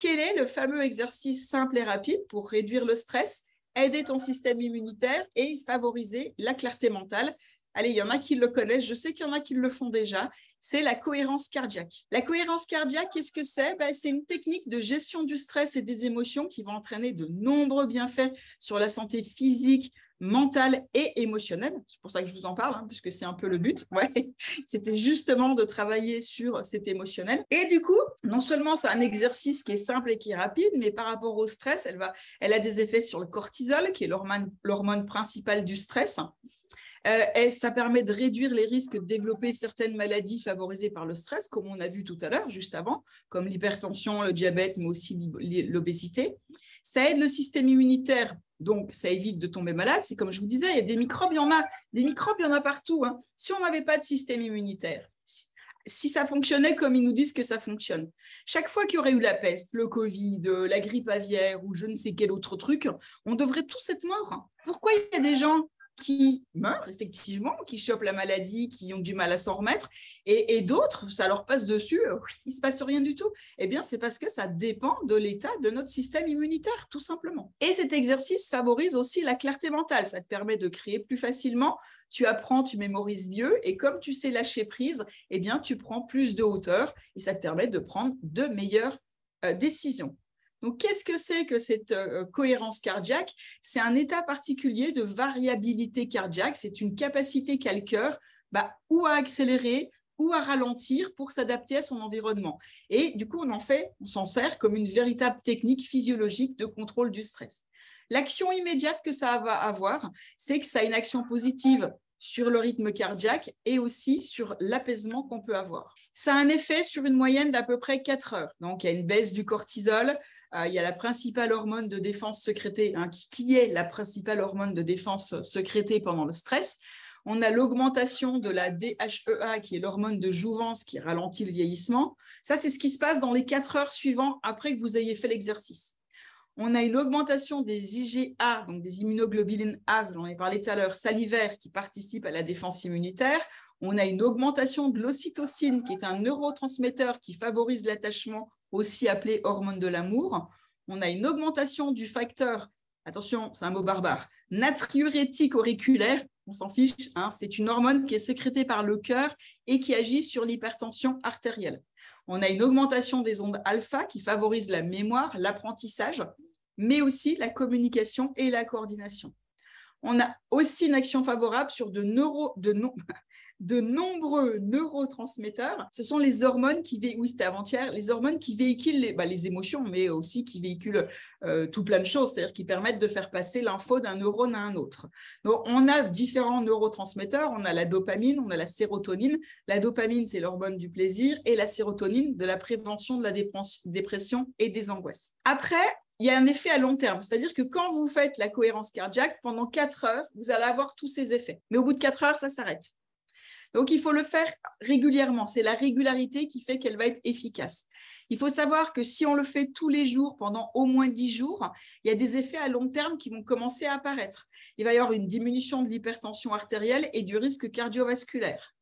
quel est le fameux exercice simple et rapide pour réduire le stress, aider ton système immunitaire et favoriser la clarté mentale? Allez, il y en a qui le connaissent, je sais qu'il y en a qui le font déjà, c'est la cohérence cardiaque. La cohérence cardiaque, qu'est-ce que c'est? C'est une technique de gestion du stress et des émotions qui va entraîner de nombreux bienfaits sur la santé physique, mentale et émotionnelle. C'est pour ça que je vous en parle, puisque c'est un peu le but. Ouais. C'était justement de travailler sur cet émotionnel. Et du coup, non seulement c'est un exercice qui est simple et qui est rapide, mais par rapport au stress, elle a des effets sur le cortisol, qui est l'hormone principale du stress. Et ça permet de réduire les risques de développer certaines maladies favorisées par le stress, comme on a vu tout à l'heure, juste avant, comme l'hypertension, le diabète, mais aussi l'obésité. Ça aide le système immunitaire, donc ça évite de tomber malade. C'est comme je vous disais, il y a des microbes, il y en a partout. Si on n'avait pas de système immunitaire, si ça fonctionnait comme ils nous disent que ça fonctionne, chaque fois qu'il y aurait eu la peste, le Covid, la grippe aviaire ou je ne sais quel autre truc, on devrait tous être morts. Pourquoi il y a des gens qui meurent, effectivement, qui chopent la maladie, qui ont du mal à s'en remettre, et d'autres, ça leur passe dessus, il ne se passe rien du tout? Eh bien, c'est parce que ça dépend de l'état de notre système immunitaire, tout simplement. Et cet exercice favorise aussi la clarté mentale. Ça te permet de créer plus facilement, tu apprends, tu mémorises mieux, et comme tu sais lâcher prise, eh bien, tu prends plus de hauteur, et ça te permet de prendre de meilleures décisions. Donc, qu'est-ce que c'est que cette cohérence cardiaque? C'est un état particulier de variabilité cardiaque. C'est une capacité qu'a le cœur ou à accélérer ou à ralentir pour s'adapter à son environnement. Et du coup, on s'en sert comme une véritable technique physiologique de contrôle du stress. L'action immédiate que ça va avoir, c'est que ça a une action positive sur le rythme cardiaque et aussi sur l'apaisement qu'on peut avoir. Ça a un effet sur une moyenne d'à peu près 4 heures. Donc, il y a une baisse du cortisol, il y a la principale hormone de défense sécrétée, qui est la principale hormone de défense sécrétée pendant le stress. On a l'augmentation de la DHEA, qui est l'hormone de jouvence qui ralentit le vieillissement. Ça, c'est ce qui se passe dans les 4 heures suivantes après que vous ayez fait l'exercice. On a une augmentation des IgA, donc des immunoglobulines A, j'en ai parlé tout à l'heure, salivaires, qui participent à la défense immunitaire. On a une augmentation de l'ocytocine, qui est un neurotransmetteur qui favorise l'attachement, aussi appelé hormone de l'amour. On a une augmentation du facteur, attention, c'est un mot barbare, natriurétique auriculaire, on s'en fiche, c'est une hormone qui est sécrétée par le cœur et qui agit sur l'hypertension artérielle. On a une augmentation des ondes alpha qui favorise la mémoire, l'apprentissage, mais aussi la communication et la coordination. On a aussi une action favorable sur de nombreux neurotransmetteurs. Ce sont les hormones les hormones qui véhiculent les émotions, mais aussi qui véhiculent tout plein de choses, c'est-à-dire qui permettent de faire passer l'info d'un neurone à un autre. Donc, on a différents neurotransmetteurs. On a la dopamine, on a la sérotonine. La dopamine, c'est l'hormone du plaisir, et la sérotonine, de la prévention de la dépression et des angoisses. Après, il y a un effet à long terme, c'est-à-dire que quand vous faites la cohérence cardiaque, pendant 4 heures, vous allez avoir tous ces effets. Mais au bout de 4 heures, ça s'arrête. Donc, il faut le faire régulièrement. C'est la régularité qui fait qu'elle va être efficace. Il faut savoir que si on le fait tous les jours pendant au moins 10 jours, il y a des effets à long terme qui vont commencer à apparaître. Il va y avoir une diminution de l'hypertension artérielle et du risque cardiovasculaire.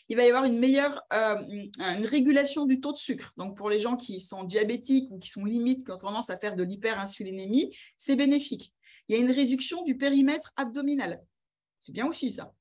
Il va y avoir une régulation du taux de sucre. Donc, pour les gens qui sont diabétiques ou qui sont limite, qui ont tendance à faire de l'hyperinsulinémie, c'est bénéfique. Il y a une réduction du périmètre abdominal. C'est bien aussi ça.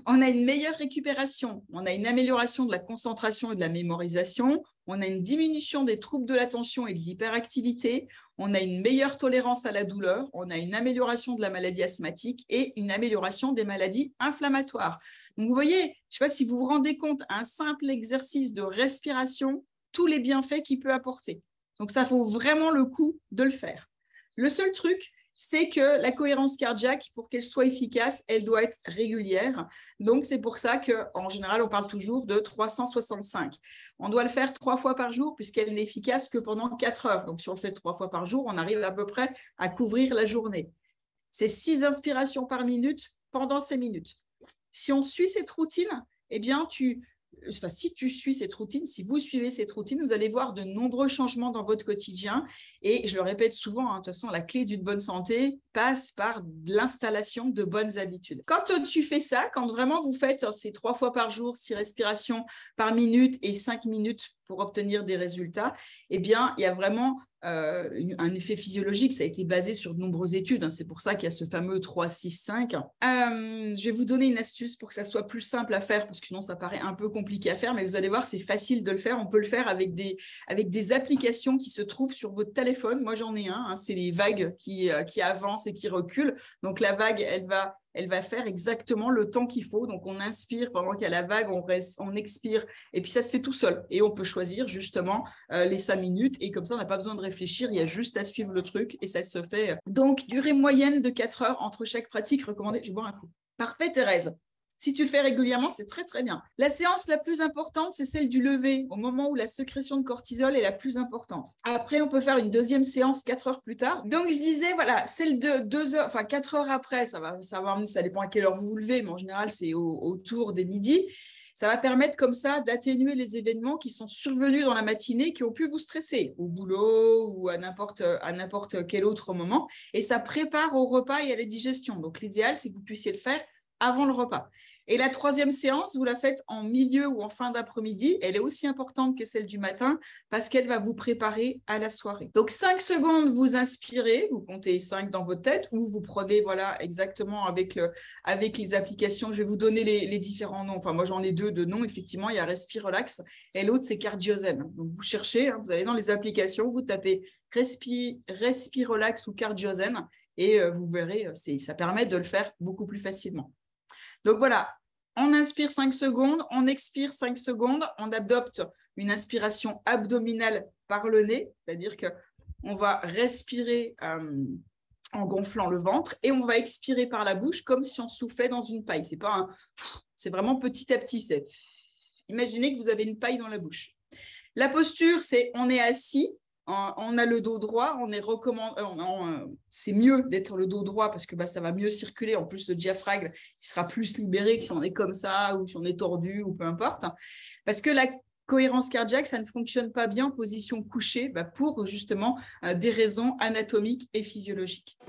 On a une meilleure récupération, on a une amélioration de la concentration et de la mémorisation, on a une diminution des troubles de l'attention et de l'hyperactivité, on a une meilleure tolérance à la douleur, on a une amélioration de la maladie asthmatique et une amélioration des maladies inflammatoires. Donc vous voyez, je ne sais pas si vous vous rendez compte, un simple exercice de respiration, tous les bienfaits qu'il peut apporter. Donc ça vaut vraiment le coup de le faire. Le seul truc, c'est que la cohérence cardiaque, pour qu'elle soit efficace, elle doit être régulière. Donc, c'est pour ça qu'en général, on parle toujours de 365. On doit le faire 3 fois par jour puisqu'elle n'est efficace que pendant 4 heures. Donc, si on le fait 3 fois par jour, on arrive à peu près à couvrir la journée. C'est 6 inspirations par minute pendant 5 minutes. Si on suit cette routine, eh bien, si tu suis cette routine, si vous suivez cette routine, vous allez voir de nombreux changements dans votre quotidien. Et je le répète souvent, de toute façon, la clé d'une bonne santé passe par l'installation de bonnes habitudes. Quand tu fais ça, quand vraiment vous faites ces 3 fois par jour, 6 respirations par minute et 5 minutes pour obtenir des résultats, eh bien, il y a vraiment un effet physiologique. Ça a été basé sur de nombreuses études, hein. C'est pour ça qu'il y a ce fameux 3-6-5. Je vais vous donner une astuce pour que ça soit plus simple à faire, parce que sinon ça paraît un peu compliqué à faire, mais vous allez voir, c'est facile de le faire. On peut le faire avec des applications qui se trouvent sur votre téléphone. Moi, j'en ai un, hein, c'est les vagues qui avancent et qui reculent. Donc, la vague, elle va faire exactement le temps qu'il faut. Donc, on inspire pendant qu'il y a la vague, on expire, et puis ça se fait tout seul. Et on peut choisir justement les 5 minutes, et comme ça, on n'a pas besoin de réfléchir, il y a juste à suivre le truc, et ça se fait. Donc, durée moyenne de 4 heures entre chaque pratique recommandée. Je vais boire un coup. Parfait, Thérèse. Si tu le fais régulièrement, c'est très, très bien. La séance la plus importante, c'est celle du lever, au moment où la sécrétion de cortisol est la plus importante. Après, on peut faire une deuxième séance 4 heures plus tard. Donc, je disais, voilà, celle de 2 heures, enfin 4 heures après, ça dépend à quelle heure vous vous levez, mais en général, c'est autour des midi. Ça va permettre comme ça d'atténuer les événements qui sont survenus dans la matinée, qui ont pu vous stresser, au boulot ou à n'importe quel autre moment. Et ça prépare au repas et à la digestion. Donc, l'idéal, c'est que vous puissiez le faire avant le repas. Et la troisième séance, vous la faites en milieu ou en fin d'après-midi. Elle est aussi importante que celle du matin parce qu'elle va vous préparer à la soirée. Donc, 5 secondes, vous inspirez, vous comptez 5 dans votre tête, ou vous prenez, voilà, exactement avec les applications. Je vais vous donner les différents noms. Enfin, moi, j'en ai 2 de noms. Effectivement, il y a Respirelax et l'autre, c'est Cardiozen. Donc, vous cherchez, hein, vous allez dans les applications, vous tapez Respirelax ou Cardiozen et vous verrez, ça permet de le faire beaucoup plus facilement. Donc voilà, on inspire 5 secondes, on expire 5 secondes, on adopte une inspiration abdominale par le nez, c'est-à-dire qu'on va respirer en gonflant le ventre et on va expirer par la bouche comme si on soufflait dans une paille. C'est vraiment petit à petit. Imaginez que vous avez une paille dans la bouche. La posture, c'est on est assis. On a le dos droit, c'est mieux d'être le dos droit parce que ça va mieux circuler. En plus, le diaphragme il sera plus libéré que si on est comme ça ou si on est tordu ou peu importe. Parce que la cohérence cardiaque, ça ne fonctionne pas bien en position couchée pour justement des raisons anatomiques et physiologiques.